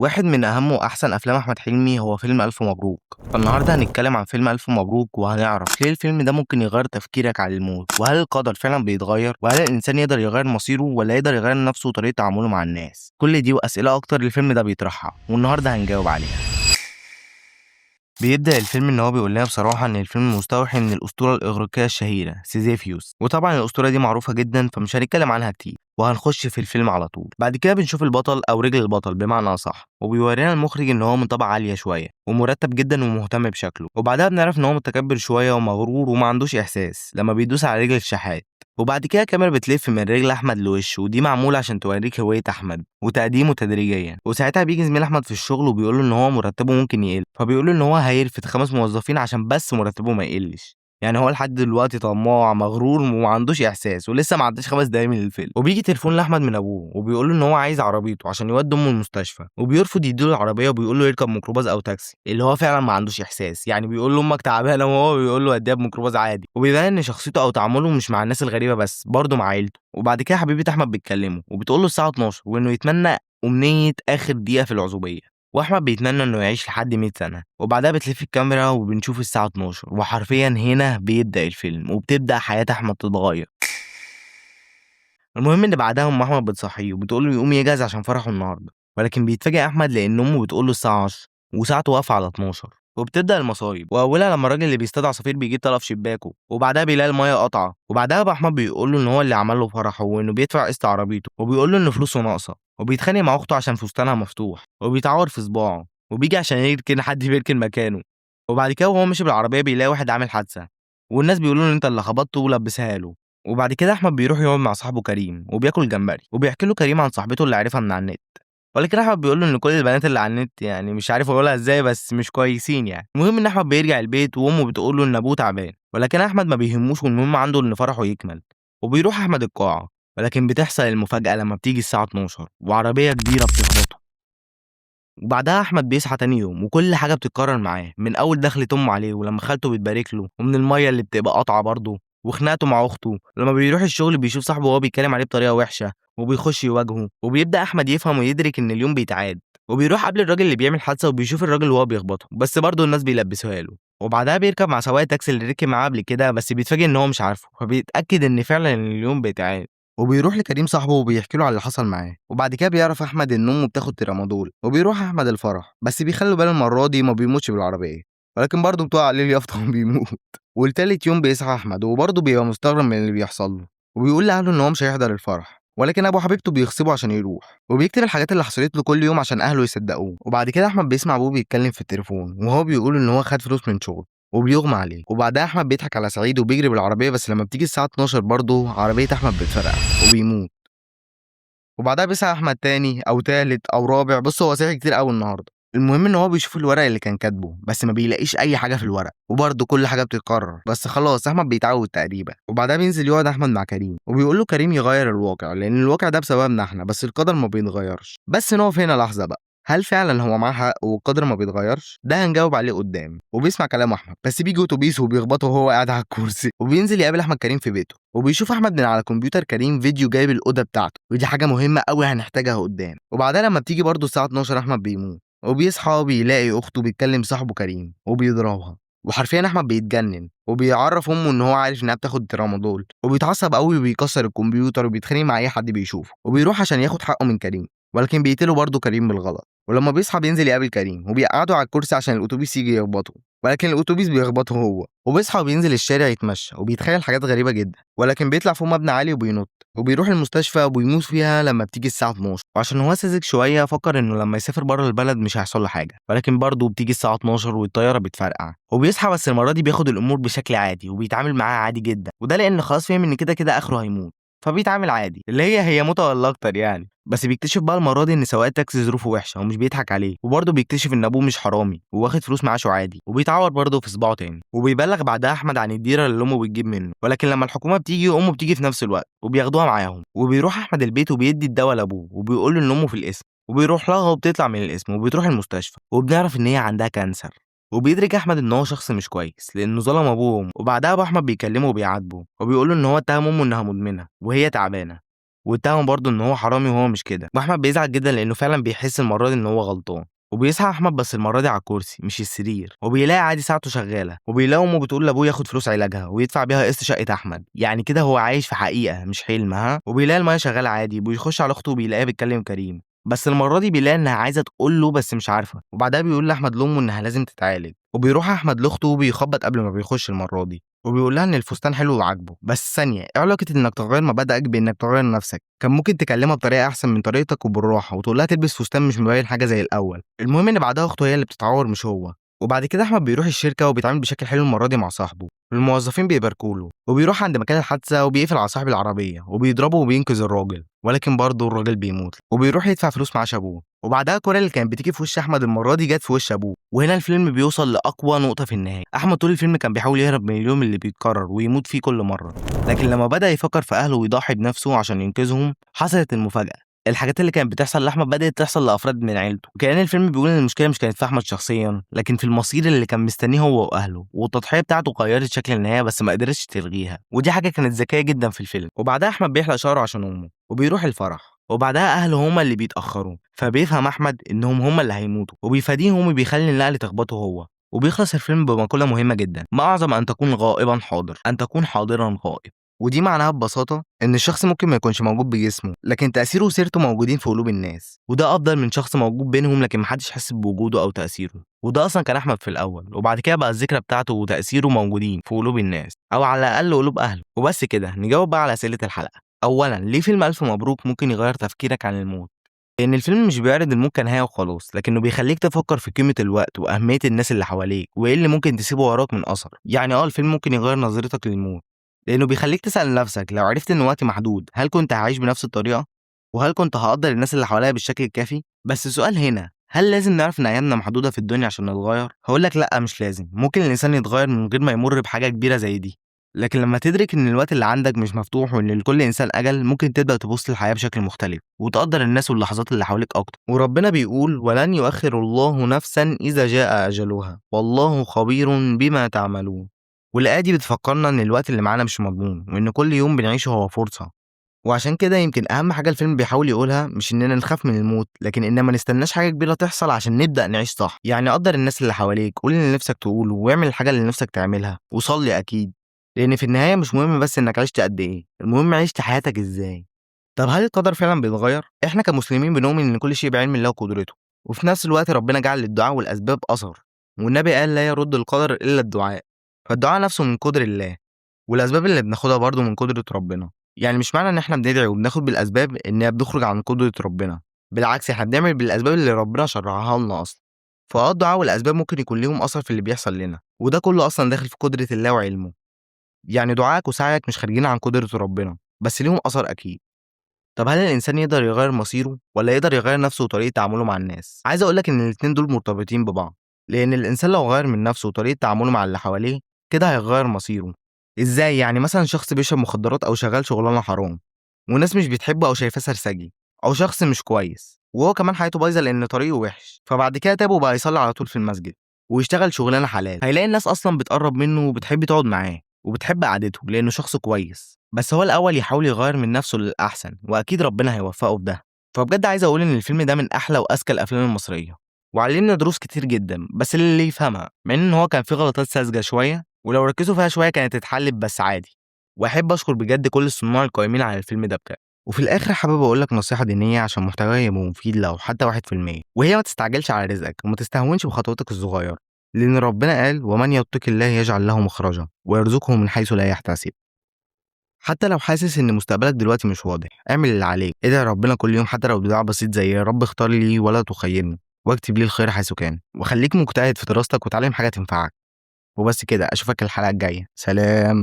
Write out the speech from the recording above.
واحد من أهم وأحسن أفلام أحمد حلمي هو فيلم ألف مبروك. فالنهاردة هنتكلم عن فيلم ألف مبروك وهنعرف ليه الفيلم ده ممكن يغير تفكيرك عن الموت، وهل القدر فعلا بيتغير، وهل الإنسان يقدر يغير مصيره ولا يقدر يغير نفسه وطريقة تعامله مع الناس. كل دي وأسئلة أكتر الفيلم ده بيطرحها والنهاردة هنجاوب عليها. بيبدأ الفيلم إن هو بيقول لنا بصراحة إن الفيلم مستوحي من الأسطورة الإغريقية الشهيرة سيزيفيوس، وطبعا الأسطورة دي معروفة جدا فمش هنتكلم عنها كتير وهنخش في الفيلم على طول. بعد كده بنشوف البطل أو رجل البطل بمعنى أصح، وبيورينا المخرج إن هو من طبقة عالية شوية ومرتب جدا ومهتم بشكله، وبعدها بنعرف إن هو متكبر شوية ومغرور وما عندوش إحساس لما بيدوس على رجل الشحات. وبعد كده الكاميرا بتلف من رجل احمد لوشه، ودي معموله عشان توريك هويه احمد وتقديمه تدريجيا. وساعتها بيجي زميل احمد في الشغل وبيقول له ان هو مرتبه ممكن يقل، فبيقول له ان هو هيرفد 5 موظفين عشان بس مرتبه ما يقلش. يعني هو لحد دلوقتي طماع مغرور وما عندوش احساس، ولسه ما عداش 5 دقايق من الفيلم وبيجي تليفون لاحمد من ابوه وبيقول له ان هو عايز عربيته عشان يودي امه المستشفى، وبيرفض يديله العربيه وبيقول له يركب ميكروباص او تاكسي، اللي هو فعلا ما عندوش احساس. يعني بيقول له امك تعبانه وهو بيقول له اديها بميكروباص عادي. وبيبان ان شخصيته او تعامله مش مع الناس الغريبه بس، برضه مع عيلته. وبعد كده حبيبه احمد بتكلمه وبتقول له الساعه 12 وانه يتمنى امنيه اخر دقيقه في العزوبيه، واحمد بيتمنى انه يعيش لحد 100 سنه. وبعدها بتلف الكاميرا وبنشوف الساعه 12، وحرفيا هنا بيبدا الفيلم وبتبدا حياه احمد تتغير. المهم ان بعدها ام احمد بتصحيه وبتقول له يقوم يجهز عشان فرحه النهارده، ولكن بيتفاجئ احمد لان امه بتقول له الساعه 10 وساعته واقفه على 12. وبتبدا المصايب، واولها لما الراجل اللي بيصطاد عصافير بيجيب طلب شباكه، وبعدها بيلاقي الميه قطعه. وبعدها بقى احمد بيقول له ان هو اللي عمل له فرحه وانه بيدفع قسط عربيته، وبيقول له ان فلوسه ناقصه. وبيتخانق مع اخته عشان فستانها مفتوح، وبيتعور في صباعه، وبيجي عشان يركن حد بيركن مكانه. وبعد كده وهو ماشي بالعربيه بيلاقي واحد عامل حادثه، والناس بيقولوا له انت اللي خبطته ولبسها له. وبعد كده احمد بيروح يقعد مع صاحبه كريم وبياكل جمبري، وبيحكي له كريم عن صاحبته اللي عرفها من على النت. ولكن احمد بيقول له ان كل البنات اللي على النت يعني مش عارف اقولها ازاي بس مش كويسين يعني. المهم ان احمد بيرجع البيت وامه بتقول له ان ابوه تعبان، ولكن احمد ما بيهموش والمهم عنده ان فرحه يكمل. وبيروح احمد القاعه، ولكن بتحصل المفاجاه لما بتيجي الساعه 12 وعربيه كبيره بتخبطه. وبعدها احمد بيصحى تاني يوم وكل حاجه بتتكرر معاه، من اول دخلة امه عليه ولما خالته بتبارك له، ومن الميه اللي بتبقى قطعه برضه، وخناقته مع اخته لما بيروح الشغل بيشوف صاحبه وهو بيتكلم عليه بطريقه وحشه وبيخش يواجهه. وبيبدا احمد يفهم ويدرك ان اليوم بيتعاد، وبيروح قبل الراجل اللي بيعمل حادثه وبيشوف الراجل وهو بيخبطه، بس برضه الناس بيلبسوها له. وبعدها بيركب مع سواق التاكسي اللي ركب معاه قبل كده، بس بيتفاجئ ان هو مش عارفه، فبيتاكد ان فعلا اليوم بيتعاد. وبيروح لكريم صاحبه وبيحكي له على اللي حصل معاه. وبعد كده بيعرف احمد ان امه بتاخد ترامادول، وبيروح احمد الفرح، بس بيخلوا باله المره دي ما بيموتش بالعربيه، ولكن برضه بتقع عليه اليافطه وبيموت. والتالت يوم بيصحى احمد وبرضه بيبقى مستغرب من اللي بيحصل له، وبيقول لاهله ان هو مش هيحضر الفرح، ولكن ابو حبيبته بيغصبه عشان يروح، وبيكتب الحاجات اللي حصلت له كل يوم عشان اهله يصدقوه. وبعد كده احمد بيسمع ابوه بيتكلم في التليفون وهو بيقول ان هو خد فلوس من شغل وبيغمى عليه. وبعدها احمد بيضحك على سعيد وبيجري بالعربيه، بس لما بتيجي الساعه 12 برضه عربيه احمد بتفرقع وبيموت. وبعدها بيسأل أحمد تاني أو تالت أو رابع، بُص هو صحي كتير أوي النهارده. المهم إن هو بيشوف الورق اللي كان كاتبه، بس ما بيلاقيش أي حاجة في الورق، وبرضه كل حاجة بتتكرر، بس خلاص أحمد بيتعود تقريبًا. وبعدها بينزل يقعد أحمد مع كريم، وبيقول له كريم يغيّر الواقع، لأن الواقع ده بسببنا إحنا، بس القدر ما بيتغيرش. بس نقف هنا لحظة بقى، هل فعلًا هو معاه حق والقدر ما بيتغيرش؟ ده هنجاوب عليه قدام. وبيسمع كلام أحمد، بس بييجي أوتوبيس وبيخبطه وهو قاعد على الكرسي، وبينزل يقابل أحمد كريم في بيته، وبيشوف أحمد من على كمبيوتر كريم فيديو جايب الأوضة بتاعته، ودي حاجة مهمة أوي هنحتاجها قدام. وبعدها لما بتيجي برضه الساعة 12 أحمد بيموت، وبيصحى بيلاقي أخته بتكلم صاحبه كريم وبيضربها. وحرفيا أحمد بيتجنن وبيعرف أمه إن هو عارف إنها بتاخد ترامادول، وبيتعصب أوي وبيكسر الكمبيوتر وبيتخانق مع أي حد بيشوفه، وبيروح عشان ياخد حقه من كريم، ولكن بيقتله برضه كريم بالغلط. ولما بيصحى بينزل يقابل كريم وبيقعده على الكرسي عشان الأتوبيس يجي يخبطه، ولكن الأتوبيس بيخبطه هو. وبيصحى وبينزل الشارع يتمشى وبيتخيل حاجات غريبة جدا، ولكن بيطلع فوق مبنى عالي وبينط، وبيروح المستشفى وبيموت فيها لما بتيجي الساعة 12. وعشان هو ساذج شوية فكر إنه لما يسافر بره البلد مش هيحصل له حاجة، ولكن برضه بتيجي الساعة 12 والطيارة بتفرقع. وبيصحى بس المرة دي بياخد الأمور بشكل عادي وبيتعامل معاها عادي جدا، وده لأن خلاص فاهم إن كده كده آخره هيموت، فبيتعامل عادي اللي هي موتة ولا أكتر يعني. بس بيكتشف بقى المرة دي إن سواق التاكسي ظروفه وحشة ومش بيضحك عليه، وبرضه بيكتشف إن أبوه مش حرامي وواخد فلوس معاشه عادي، وبيتعور برضه في صباعه تاني. وبيبلغ بعدها أحمد عن الديرة اللي أمه بتجيب منه، ولكن لما الحكومة بتيجي أمه بتيجي في نفس الوقت وبياخدوها معاهم. وبيروح أحمد البيت وبيدي الدواء لأبوه وبيقول له إن أمه في القسم، وبيروح لها وبتطلع من القسم وبتروح المستشفى، وبنعرف إن هي عندها كانسر. وبيدرك أحمد إن هو شخص مش كويس لأنه ظلم أبوه وأمه. وبعدها أبو أحمد بيكلمه وبيعاتبه وبيقول له إن هو اتهم أمه إنها مدمنة وهي تعبانة. واتهمه برضه إن هو حرامي وهو مش كده، وأحمد بيزعل جدًا لإنه فعلًا بيحس المرة دي إن هو غلطان. وبيصحى أحمد بس المرة دي على الكرسي مش السرير، وبيلاقي عادي ساعته شغالة، وبيلاقي أمه بتقول لأبوه ياخد فلوس علاجها ويدفع بيها قسط شقة أحمد، يعني كده هو عايش في حقيقة مش حلم ها. وبيلاقي المَيّة شغالة عادي، وبيخش على أخته وبيلاقيها بتكلم كريم، بس المرة دي بيلاقي إنها عايزة تقول له بس مش عارفة، وبعدها بيقول لأحمد لأمه إنها لازم تتعالج. وبيروح أحمد لأخته وبيخبط قبل ما بيخش المرة دي، وبيقول لها إن الفستان حلو وعاجبه، بس ثانية إيه علاقة إنك تغيّر مبادئك بإنك تغيّر نفسك؟ كان ممكن تكلمها بطريقة أحسن من طريقتك وبالراحة، وتقول لها تلبس فستان مش مبين حاجة زي الأول. المهم إن بعدها أخته هي اللي بتتعور مش هو. وبعد كده أحمد بيروح الشركة وبيتعامل بشكل حلو المرة دي مع صاحبه، والموظفين بيباركوا له، وبيروح عند مكان الحادثة وبيقفل على صاحب العربية وبيضربه وبينقذ الراجل، ولكن برضه الراجل بيموت، وبيروح يدفع فلوس معاش أبوه. وبعدها الكورة اللي كانت بتيجي في وش أحمد المرة دي جت في وش أبوه. وهنا الفيلم بيوصل لأقوى نقطة في النهاية. أحمد طول الفيلم كان بيحاول يهرب من اليوم اللي بيتكرر ويموت فيه كل مرة، لكن لما بدأ يفكر في أهله ويضحي بنفسه عشان ينقذهم حصلت المفاجأة. الحاجات اللي كانت بتحصل لأحمد بدأت تحصل لأفراد من عيلته، وكأن الفيلم بيقول إن المشكلة مش كانت في أحمد شخصيا، لكن في المصير اللي كان مستنيه هو وأهله، والتضحية بتاعته غيرت شكل النهاية بس ما قدرتش تلغيها، ودي حاجة كانت ذكية جدا في الفيلم. وبعدها أحمد بيحلق شعره عشان أمه وبيروح الفرح، وبعدها أهله هما اللي بيتأخروا، فبيفهم أحمد إنهم هما اللي هيموتوا وبيفاديهم وبيخلي النقل تخبطه هو. وبيخلص الفيلم بمقولة مهمة جدا: ما أعظم أن تكون غائبا حاضر، أن تكون حاضرا غائب. ودي معناها ببساطة إن الشخص ممكن ما يكونش موجود بجسمه، لكن تأثيره وسيرته موجودين في قلوب الناس، وده أفضل من شخص موجود بينهم لكن محدش حاسس بوجوده أو تأثيره. وده أصلا كان أحمد في الأول، وبعد كده بقى الذكرى بتاعته وتأثيره موجودين في قلوب الناس، أو على الأقل قلوب أهله. وبس كده نجاوب بقى على أسئلة الحلقة. أولا، ليه فيلم ألف مبروك ممكن يغير تفكيرك عن الموت؟ لأن الفيلم مش بيعرض الموت كنهاية وخلاص، لكنه بيخليك تفكر في قيمة الوقت وأهمية الناس اللي حواليك وإيه اللي ممكن تسيبه وراك من أثر. يعني الفيلم ممكن يغير نظرتك للموت، لأنه بيخليك تسأل نفسك لو عرفت إن وقتي محدود هل كنت هعيش بنفس الطريقة؟ وهل كنت هقدر الناس اللي حواليا بالشكل الكافي؟ بس السؤال هنا: هل لازم نعرف إن أيامنا محدودة في الدنيا عشان نتغير؟ هقولك لأ، مش لازم. ممكن الإنسان يتغير من غير ما يمر بحاجة كبيرة زي دي، لكن لما تدرك إن الوقت اللي عندك مش مفتوح وإن لكل إنسان أجل، ممكن تبدأ تبص للحياة بشكل مختلف وتقدر الناس واللحظات اللي حواليك أكتر. وربنا بيقول: ولن يؤخر الله نفسا إذا جاء أجلها والله خبير بما تعملون. والآية دي بتفكرنا إن الوقت اللي معانا مش مضمون، وإن كل يوم بنعيشه هو فرصة. وعشان كده يمكن أهم حاجة الفيلم بيحاول يقولها مش إننا نخاف من الموت، لكن إن ما نستناش حاجة كبيرة تحصل عشان نبدأ نعيش صح. يعني قدر الناس اللي حواليك، قول اللي نفسك تقوله، واعمل الحاجة اللي نفسك تعملها، وصلي أكيد، لأن في النهاية مش مهم بس إنك عشت قد إيه، المهم عشت حياتك إزاي. طب هل القدر فعلا بيتغير؟ إحنا كمسلمين بنؤمن إن كل شيء بعلم الله وقدرته، وفي نفس الوقت ربنا جعل للدعاء والأسباب أثر، والنبي قال: لا يرد القدر إلا الدعاء. فالدعاء نفسه من قدر الله، والأسباب اللي بناخدها برضه من قدرة ربنا. يعني مش معنى إن إحنا بندعي وبناخد بالأسباب إننا بنخرج عن قدرة ربنا، بالعكس إحنا بنعمل بالأسباب اللي ربنا شرعها لنا أصلا. الدعاء والأسباب ممكن يكون ليهم أثر في اللي بيحصل لنا، وده كله أصلا داخل في قدرة الله وعلمه. يعني دعائك وسعيك مش خارجين عن قدرة ربنا، بس ليهم أثر أكيد. طب هل الإنسان يقدر يغير مصيره ولا يقدر يغير نفسه وطريقة تعامله مع الناس؟ عايز أقولك إن الاتنين دول مرتبطين ببعض، لأن الإنسان لو غير من نفسه وطريقة تعامله مع اللي حواليه كده هيغير مصيره. إزاي؟ يعني مثلا شخص بيشرب مخدرات أو شغال شغلانة حرام والناس مش بتحبه أو شايفاه سرسجي أو شخص مش كويس، وهو كمان حياته بايظة لأن طريقه وحش، فبعد كده تاب وبقى يصلي على طول في المسجد ويشتغل شغلانة حلال، هيلاقي الناس أصلا بتقرب منه وبتحب تقعد معاه وبتحب قعدته لأنه شخص كويس. بس هو الأول يحاول يغير من نفسه للأحسن، وأكيد ربنا هيوفقه في ده. فبجد عايز أقول إن الفيلم ده من أحلى وأذكى الأفلام المصرية، وعلمنا دروس كتير جدا، بس اللي يفهمها، مع إن هو كان فيه غلطات ساذجة شوية ولو ركزوا فيها شوية كانت تتحل بس عادي. وأحب أشكر بجد كل الصناع القائمين على الفيلم ده بجد. وفي الآخر حابب أقول لك نصيحة دينية عشان محتواها يبقى مفيد لو حتى 1%، وهي: ما تستعجلش على رزقك وما تستهونش بخطواتك الصغيرة، لأن ربنا قال: ومن يتق الله يجعل له مخرجا ويرزقه من حيث لا يحتسب. حتى لو حاسس إن مستقبلك دلوقتي مش واضح، اعمل اللي عليك، ادعي ربنا كل يوم حتى لو بدعاء بسيط زي: يا رب اختار لي ولا تخيرني، واكتب لي الخير حيث كان، وخليك مجتهد في دراستك وتعلم حاجة تنفعك. وبس كده، أشوفك الحلقة الجاية، سلام.